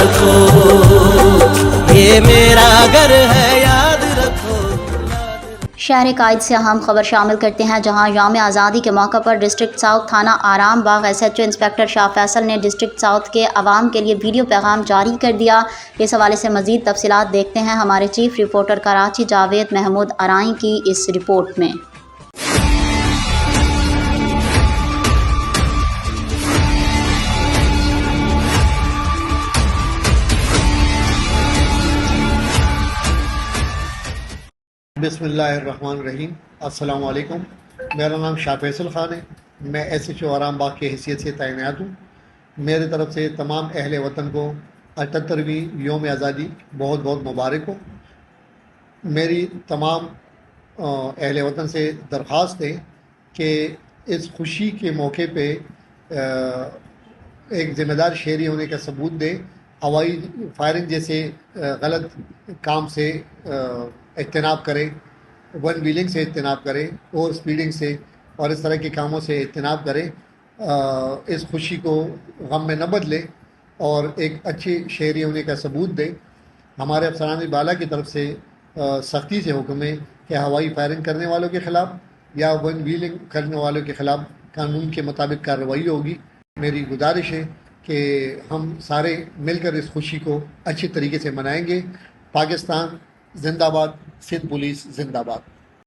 رکھو، یہ میرا گھر ہے یاد رکھو۔ شہر قائد سے اہم خبر شامل کرتے ہیں، جہاں یوم آزادی کے موقع پر ڈسٹرکٹ ساؤتھ تھانہ آرام باغ ایس ایچ او انسپکٹر شاہ فیصل نے ڈسٹرکٹ ساؤتھ کے عوام کے لیے ویڈیو پیغام جاری کر دیا۔ اس حوالے سے مزید تفصیلات دیکھتے ہیں ہمارے چیف رپورٹر کراچی جاوید محمود ارائیں کی اس رپورٹ میں۔ بسم اللہ الرحمن الرحیم۔ السلام علیکم، میرا نام شاہ فیصل خان ہے، میں ایس ایچ او آرام باغ کی حیثیت سے تعینات ہوں۔ میرے طرف سے تمام اہل وطن کو 78ویں یوم آزادی بہت بہت مبارک ہو۔ میری تمام اہل وطن سے درخواست ہے کہ اس خوشی کے موقع پہ ایک ذمہ دار شہری ہونے کا ثبوت دے، ہوائی فائرنگ جیسے غلط کام سے اجتناب کرے، ون ویلنگ سے اجتناب کرے، اوور اسپیڈنگ سے اور اس طرح کے کاموں سے اجتناب کرے، اس خوشی کو غم میں نہ بدلے اور ایک اچھی شہری ہونے کا ثبوت دے۔ ہمارے افسران بالا کی طرف سے سختی سے حکم ہے کہ ہوائی فائرنگ کرنے والوں کے خلاف یا ون ویلنگ کرنے والوں کے خلاف قانون کے مطابق کارروائی ہوگی۔ میری گزارش ہے کہ ہم سارے مل کر اس خوشی کو اچھی طریقے سے منائیں گے۔ پاکستان زندہ باد، سندھ پولیس زندہ باد۔